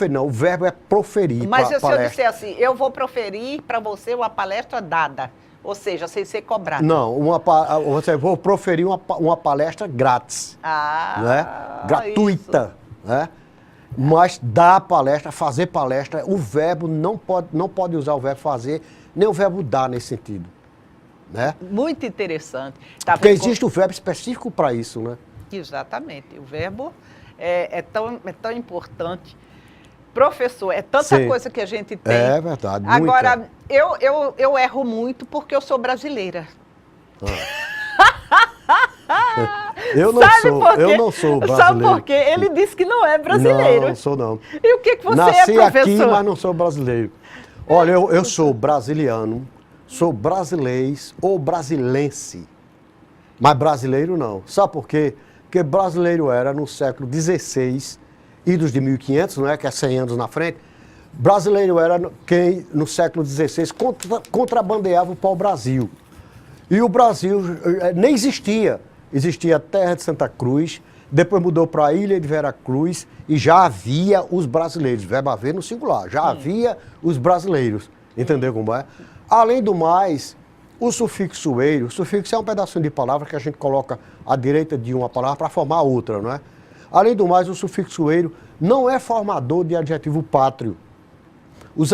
Não, o verbo é proferir.
Mas se eu
palestra.
disser assim, eu vou proferir para você uma palestra dada, ou seja, sem ser cobrado.
Não, você vou proferir uma palestra grátis, né? Gratuita, né? Mas dar palestra, fazer palestra, o verbo não pode usar o verbo fazer, nem o verbo dar nesse sentido. Né?
Muito interessante. Tá
Porque
vendo
existe o verbo específico para isso, né?
Exatamente. O verbo é tão importante. Professor, é tanta
Sim.
coisa que a gente tem.
É verdade.
Agora,
muita.
eu erro muito porque eu sou brasileira.
Eu não sou brasileiro.
Sabe por quê? Ele disse que não é brasileiro.
Não sou não.
E o que você
Nasci
é, professor?
aqui, mas não sou brasileiro. Olha, eu sou brasiliano, sou brasilês ou brasilense, mas brasileiro não. Sabe por quê? Porque brasileiro era no século XVI, idos de 1500, não é? Que é 100 anos na frente. Brasileiro era quem, no século XVI, contrabandeava o pau-brasil. E o Brasil nem existia. Existia a terra de Santa Cruz, depois mudou para a ilha de Veracruz e já havia os brasileiros. Verbo haver no singular, já havia os brasileiros. Entendeu como é? Além do mais, o sufixo eiro, o sufixo é um pedacinho de palavra que a gente coloca à direita de uma palavra para formar outra, não é? Além do mais, o sufixo eiro não é formador de adjetivo pátrio. Os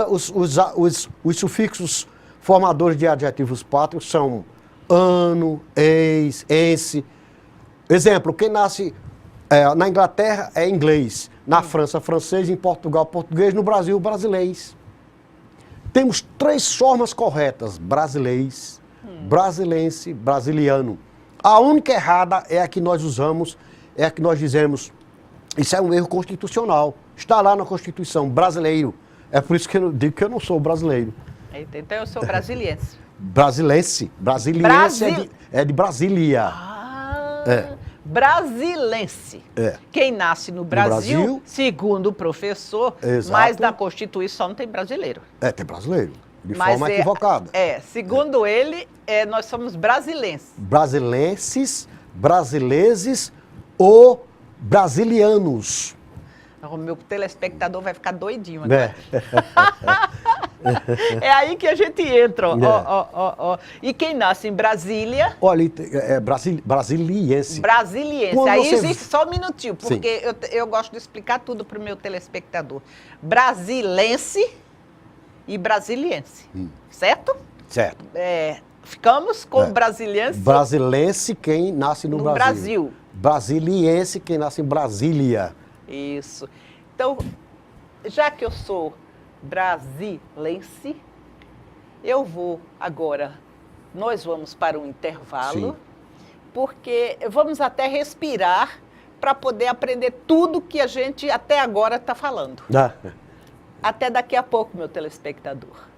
sufixos formadores de adjetivos pátrios são ano, ex, ense. Exemplo, quem nasce na Inglaterra é inglês, na França, francês, em Portugal, português, no Brasil, brasileis. Temos 3 formas corretas, brasileis, brasilense, brasiliano. A única errada é a que nós usamos, é a que nós dizemos, isso é um erro constitucional, está lá na Constituição, brasileiro. É por isso que eu digo que eu não sou brasileiro.
Então eu sou brasiliense.
Brasilense. Brasiliense é de Brasília.
Brasilense. Quem nasce no Brasil, segundo o professor, mas na Constituição não tem brasileiro.
Tem brasileiro, de forma equivocada.
Segundo ele, nós somos brasilenses.
Brasilenses, brasileses ou brasilianos.
O meu telespectador vai ficar doidinho agora. É aí que a gente entra. Ó. E quem nasce em Brasília...
Olha, brasiliense.
Brasiliense. Quando aí existe só um minutinho, porque eu gosto de explicar tudo para o meu telespectador. Brasilense e brasiliense. Certo?
Certo.
Ficamos com brasiliense.
Brasilense quem nasce no
Brasil.
Brasiliense quem nasce em Brasília.
Isso. Então, já que eu sou brasilense, eu vou agora, nós vamos para um intervalo, porque vamos até respirar para poder aprender tudo que a gente até agora está falando. Até daqui a pouco, meu telespectador.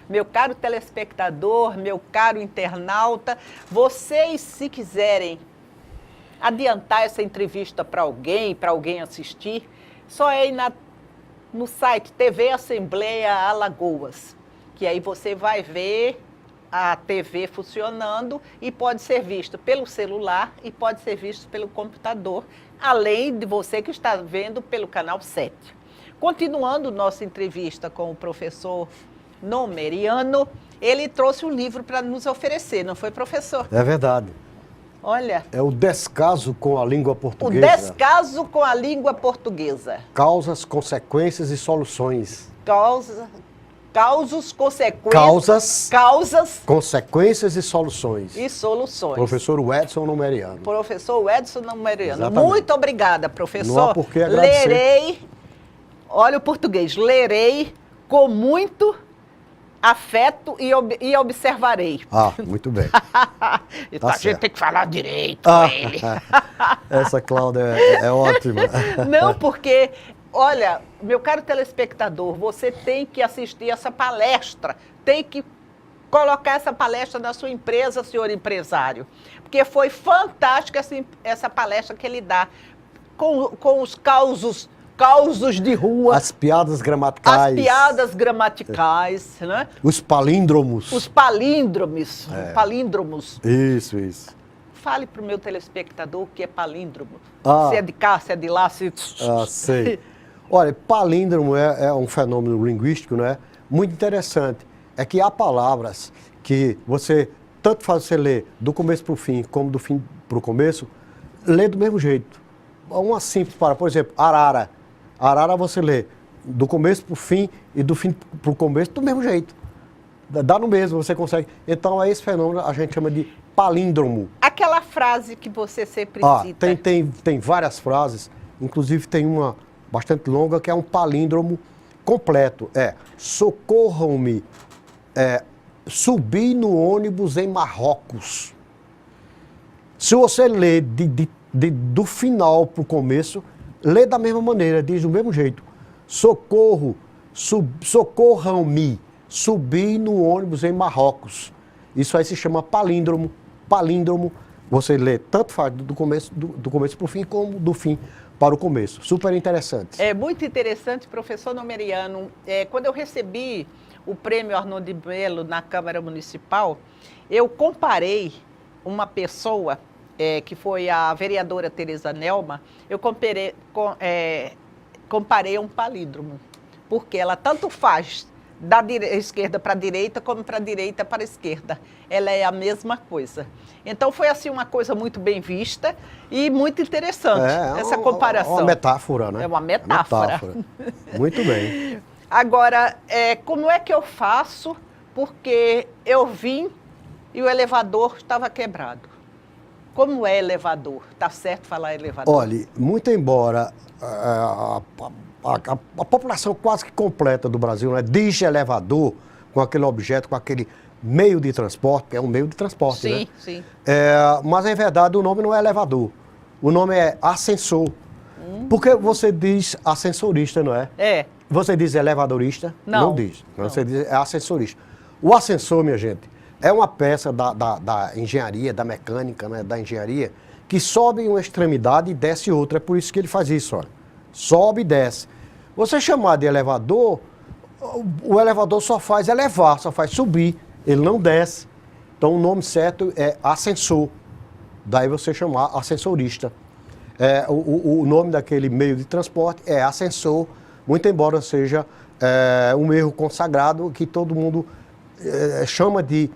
Meu caro telespectador, meu caro internauta, vocês, se quiserem adiantar essa entrevista para alguém assistir, só é ir no site TV Assembleia Alagoas, que aí você vai ver a TV funcionando e pode ser visto pelo celular e pode ser visto pelo computador, além de você que está vendo pelo canal 7. Continuando nossa entrevista com o professor Nomeriano, ele trouxe um livro para nos oferecer, não foi, professor?
É verdade.
Olha.
É o Descaso com a Língua Portuguesa.
O Descaso com a Língua Portuguesa.
Causas, consequências e soluções.
Causas, Causos,
Causas,
causas
consequências e soluções.
e soluções.
Professor Edson Numeriano.
Professor Edson Numeriano.
Exatamente.
Muito obrigada, professor.
Não há por que agradecer.
Lerei, olha o português, lerei com muito afeto e observarei.
Ah, muito bem.
Então a gente
certo.
tem que falar direito com ele.
Essa Cláudia é ótima.
Não, porque, olha, meu caro telespectador, você tem que assistir essa palestra, tem que colocar essa palestra na sua empresa, senhor empresário, porque foi fantástica essa palestra que ele dá com os causos de rua,
As piadas gramaticais.
as piadas gramaticais, né?
Os palíndromos.
Os palíndromos, palíndromos.
Isso.
Fale para o meu telespectador o que é palíndromo.
Ah.
Se é de cá, se é de lá, se...
Ah, sei. Olha, palíndromo é um fenômeno linguístico, né? Muito interessante. É que há palavras que você, tanto faz você ler do começo para o fim, como do fim para o começo, lê do mesmo jeito. Uma simples palavra, por exemplo, arara. Arara você lê do começo para o fim e do fim para o começo do mesmo jeito. Dá no mesmo, você consegue. Então, é esse fenômeno a gente chama de palíndromo.
Aquela frase que você sempre cita.
Tem várias frases, inclusive tem uma bastante longa que é um palíndromo completo. Socorram-me, subi no ônibus em Marrocos. Se você ler do final para o começo, lê da mesma maneira, diz do mesmo jeito. Socorram-me, subi no ônibus em Marrocos. Isso aí se chama palíndromo. Palíndromo, você lê tanto faz do começo para o fim, como do fim para o começo. Super interessante.
É muito interessante, professor Numeriano. Quando eu recebi o prêmio Arnaud de Melo na Câmara Municipal, eu comparei uma pessoa, que foi a vereadora Tereza Nelma, eu comparei a um palíndromo, porque ela tanto faz da esquerda para a direita, como para a direita para a esquerda. Ela é a mesma coisa. Então, foi assim uma coisa muito bem vista e muito interessante, essa comparação.
É uma metáfora, né?
É uma metáfora.
Muito bem.
Agora, como é que eu faço? Porque eu vim e o elevador estava quebrado. Como é elevador? Está certo falar elevador?
Olha, muito embora a população quase que completa do Brasil, né, diz elevador com aquele objeto, com aquele meio de transporte, que é um meio de transporte,
sim,
né?
Sim.
Mas, em verdade, o nome não é elevador. O nome é ascensor. Porque você diz ascensorista, não é? Você diz elevadorista?
Não
diz. Você diz ascensorista. O ascensor, minha gente, é uma peça da engenharia, da mecânica, né, da engenharia, que sobe em uma extremidade e desce outra. É por isso que ele faz isso, olha. Sobe e desce. Você chamar de elevador, o elevador só faz elevar, só faz subir, ele não desce. Então o nome certo é ascensor. Daí você chamar ascensorista. O nome daquele meio de transporte é ascensor, muito embora seja um erro consagrado que todo mundo chama de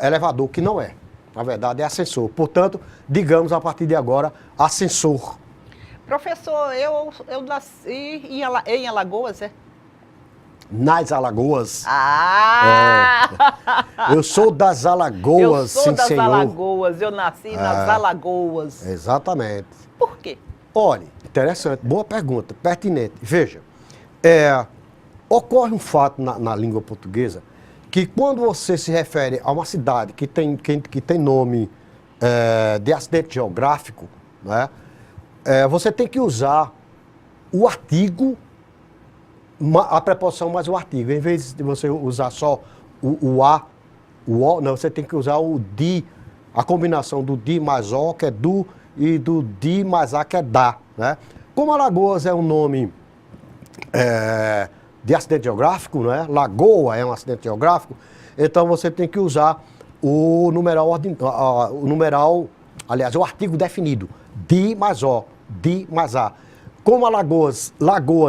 elevador, que não é. Na verdade é ascensor. Portanto, digamos a partir de agora, ascensor.
Professor, eu nasci em Alagoas,
Nas Alagoas.
Eu
sou das Alagoas,
sim,
senhor. Eu sou
das
senhor.
Alagoas, eu nasci nas Alagoas.
Exatamente.
Por quê?
Olha, interessante, boa pergunta, pertinente. Veja, ocorre um fato na língua portuguesa que quando você se refere a uma cidade que tem nome de acidente geográfico, né, você tem que usar o artigo, a preposição mais o artigo. Em vez de você usar só o a, o o, não, você tem que usar o de, a combinação do de mais o, que é do, e do de mais a, que é da. Né? Como Alagoas é um nome de acidente geográfico, né? Lagoa é um acidente geográfico, então você tem que usar o numeral, aliás, o artigo definido, de mais o, de mais a. Como Lagoas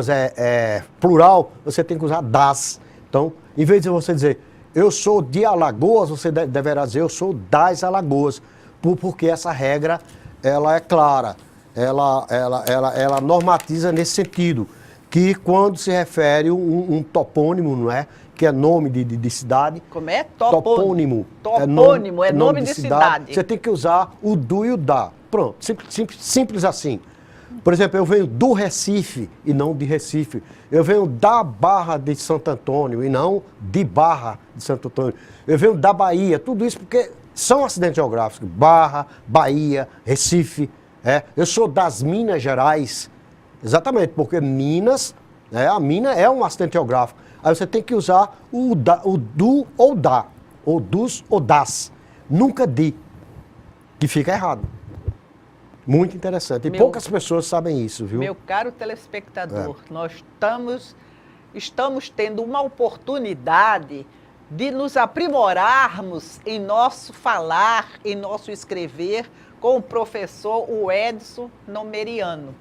é plural, você tem que usar das. Então, em vez de você dizer, eu sou de Alagoas, você deverá dizer, eu sou das Alagoas, porque essa regra, ela é clara, ela normatiza nesse sentido. que quando se refere um topônimo, não é? Que é nome de cidade.
Como é?
Topônimo.
Topônimo é nome de cidade.
Você tem que usar o do e o da. Pronto, simples assim. Por exemplo, eu venho do Recife e não de Recife. Eu venho da Barra de Santo Antônio e não de Barra de Santo Antônio. Eu venho da Bahia, tudo isso porque são acidentes geográficos. Barra, Bahia, Recife. Eu sou das Minas Gerais, exatamente, porque Minas, a mina é um acidente geográfico. Aí você tem que usar o do ou da, ou dos ou das, nunca de, que fica errado. Muito interessante. E poucas pessoas sabem isso, viu?
Meu caro telespectador, nós estamos tendo uma oportunidade de nos aprimorarmos em nosso falar, em nosso escrever, com o professor Edson Nomeriano.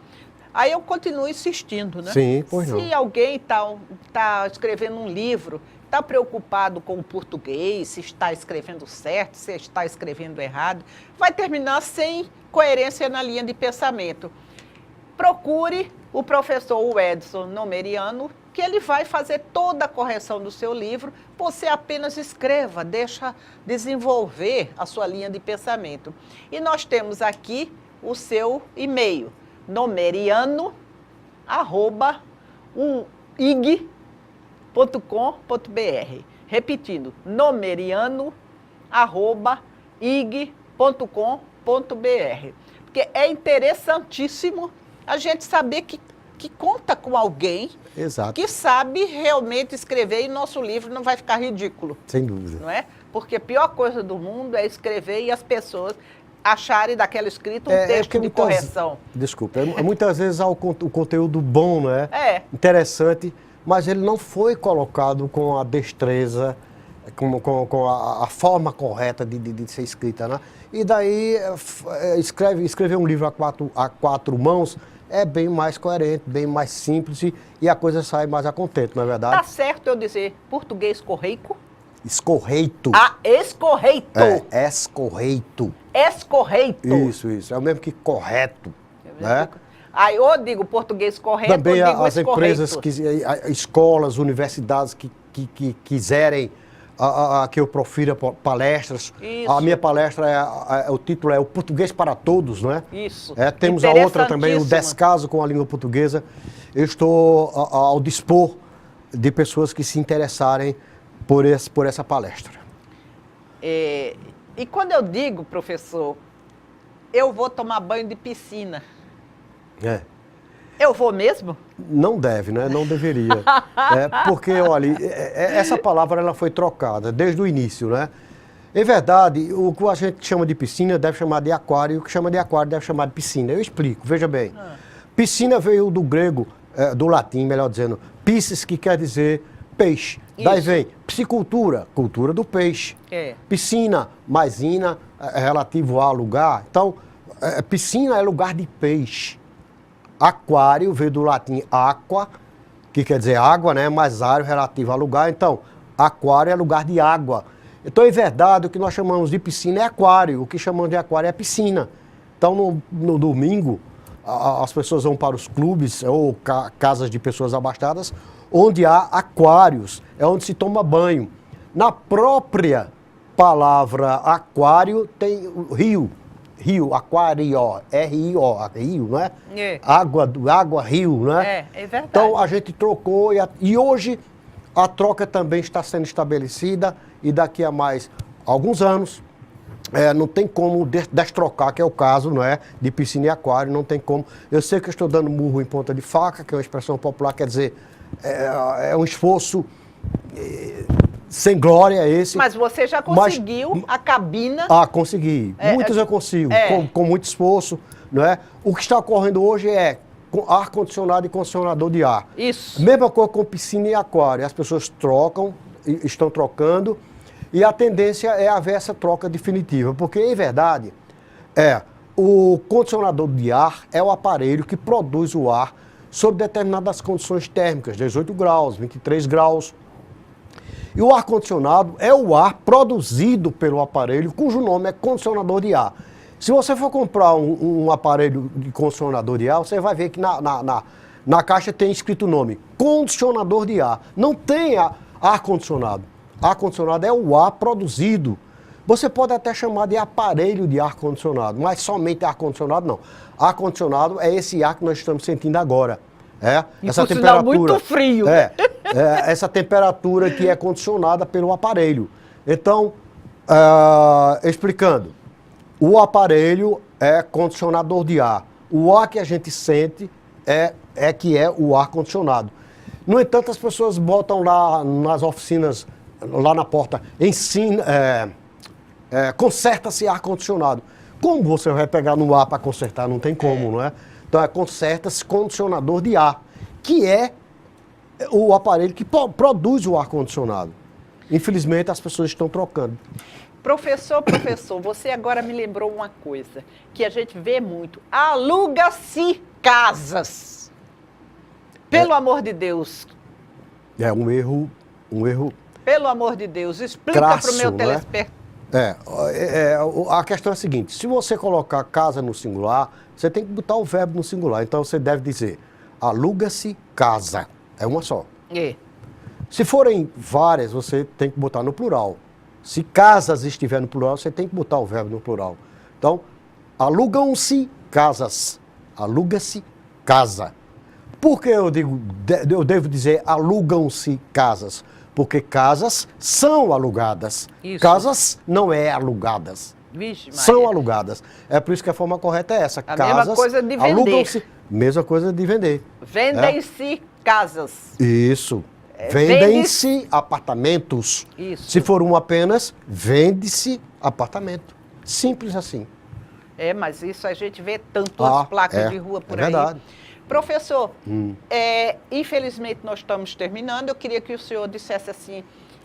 Aí eu continuo insistindo, né?
Sim, pois não.
Se alguém está escrevendo um livro, está preocupado com o português, se está escrevendo certo, se está escrevendo errado, vai terminar sem coerência na linha de pensamento. Procure o professor Edson Nomeriano, que ele vai fazer toda a correção do seu livro, você apenas escreva, deixa desenvolver a sua linha de pensamento. E nós temos aqui o seu e-mail, nomeriano@uig.com.br. Repetindo, nomeriano@ig.com.br. Porque é interessantíssimo a gente saber que conta com alguém que sabe realmente escrever e nosso livro não vai ficar ridículo.
Sem dúvida.
Não é? Porque a pior coisa do mundo é escrever e as pessoas acharem daquela escrita um texto de correção.
Desculpa, muitas vezes há o conteúdo bom, não é? Interessante, mas ele não foi colocado com a destreza, com a forma correta de ser escrita, né? E daí, escrever um livro a quatro mãos é bem mais coerente, bem mais simples e a coisa sai mais a contento, não é verdade?
Tá certo eu dizer português correico?
Escorreito.
Escorreito.
Escorreito.
Escorreito.
Isso. É o mesmo que correto, né?
Aí eu digo português correto,
também
eu digo
as empresas, escolas, universidades que quiserem que eu profira palestras.
Isso.
A minha palestra, o título é O Português para Todos, não é?
Isso.
Temos a outra também, o Descaso com a Língua Portuguesa. Eu estou ao dispor de pessoas que se interessarem por essa palestra.
E quando eu digo, professor, eu vou tomar banho de piscina, eu vou mesmo?
Não deve, né? Não deveria. Porque, olha, essa palavra ela foi trocada desde o início, né? Em verdade, o que a gente chama de piscina deve chamar de aquário, e o que chama de aquário deve chamar de piscina. Eu explico, veja bem. Piscina veio do grego, do latim, melhor dizendo, piscis, que quer dizer peixe. Isso. Daí vem piscicultura, cultura do peixe. Piscina, mais ina, relativo a lugar. Então, piscina é lugar de peixe. Aquário veio do latim aqua, que quer dizer água, né? Mais área relativo a lugar. Então, aquário é lugar de água. Então, em verdade, o que nós chamamos de piscina é aquário. O que chamamos de aquário é piscina. Então, no domingo, as pessoas vão para os clubes ou casas de pessoas abastadas, onde há aquários, é onde se toma banho. Na própria palavra aquário tem o rio. Rio, aquário, R-I-O, rio, não é? Água, rio, não é?
É verdade.
Então a gente trocou e hoje a troca também está sendo estabelecida e daqui a mais alguns anos não tem como destrocar, que é o caso, não é? De piscina e aquário, não tem como. Eu sei que eu estou dando murro em ponta de faca, que é uma expressão popular, quer dizer, é um esforço sem glória esse.
Mas você já conseguiu a cabina?
Consegui. Muitos eu consigo, com muito esforço, não é? O que está ocorrendo hoje é com ar-condicionado e condicionador de ar.
Isso.
Mesma coisa com piscina e aquário. As pessoas trocam, estão trocando, e a tendência é haver essa troca definitiva, porque, em verdade, o condicionador de ar é o aparelho que produz o ar sob determinadas condições térmicas, 18 graus, 23 graus. E o ar-condicionado é o ar produzido pelo aparelho, cujo nome é condicionador de ar. Se você for comprar um aparelho de condicionador de ar, você vai ver que Na caixa tem escrito o nome, condicionador de ar. Não tem ar-condicionado. Ar-condicionado é o ar produzido. Você pode até chamar de aparelho de ar-condicionado, mas somente ar-condicionado não. Ar-condicionado é esse ar que nós estamos sentindo agora. Essa temperatura
muito frio.
Essa temperatura que é condicionada pelo aparelho. Então, explicando, o aparelho é condicionador de ar. O ar que a gente sente que é o ar-condicionado. No entanto, as pessoas botam lá nas oficinas, lá na porta, conserta-se ar-condicionado. Como você vai pegar no ar para consertar? Não tem como, não é? Então, conserta-se condicionador de ar, que é o aparelho que produz o ar-condicionado. Infelizmente, as pessoas estão trocando.
Professor, você agora me lembrou uma coisa que a gente vê muito. Aluga-se casas. Pelo amor de Deus.
É um erro.
Pelo amor de Deus, explica para o meu telespectador.
A questão é a seguinte, se você colocar casa no singular, você tem que botar o verbo no singular. Então você deve dizer, aluga-se casa. É uma só. Se forem várias, você tem que botar no plural. Se casas estiver no plural, você tem que botar o verbo no plural. Então, alugam-se casas. Aluga-se casa. Por que eu devo dizer alugam-se casas? Porque casas são alugadas.
Isso.
Casas não é alugadas.
Vixe,
são alugadas. É por isso que a forma correta é essa.
Mesma coisa de vender.
Alugam-se. Mesma coisa de vender.
Vendem-se casas.
Isso. Vendem-se apartamentos.
Isso.
Se for um apenas, vende-se apartamento. Simples assim.
Mas isso a gente vê tantas placas de rua por aí.
Verdade.
Professor, infelizmente nós estamos terminando. Eu queria que o senhor dissesse assim,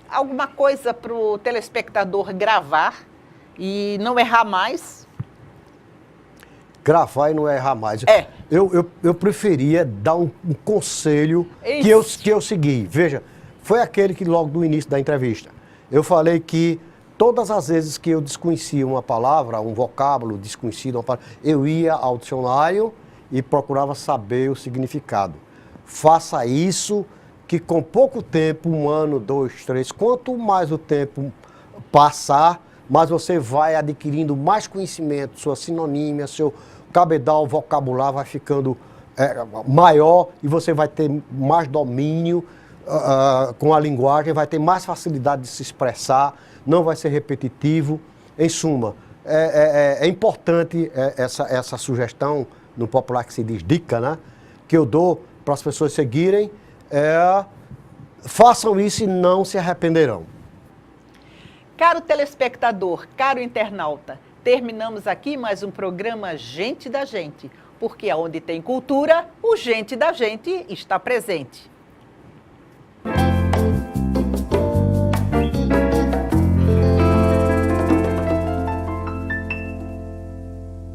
alguma coisa para o telespectador gravar e não errar mais.
Gravar e não errar mais. Eu preferia dar um conselho que eu segui. Veja, foi aquele que logo do início da entrevista. Eu falei que todas as vezes que eu desconhecia uma palavra, um vocábulo desconhecido, eu ia ao dicionário e procurava saber o significado. Faça isso, que com pouco tempo, 1 ano, 2, 3, quanto mais o tempo passar, mais você vai adquirindo mais conhecimento, sua sinonímia, seu cabedal, vocabulário vai ficando maior e você vai ter mais domínio com a linguagem, vai ter mais facilidade de se expressar, não vai ser repetitivo. Em suma, é importante essa sugestão, no popular que se diz dica, né? Que eu dou para as pessoas seguirem. Façam isso e não se arrependerão.
Caro telespectador, caro internauta, terminamos aqui mais um programa Gente da Gente, porque onde tem cultura, o Gente da Gente está presente.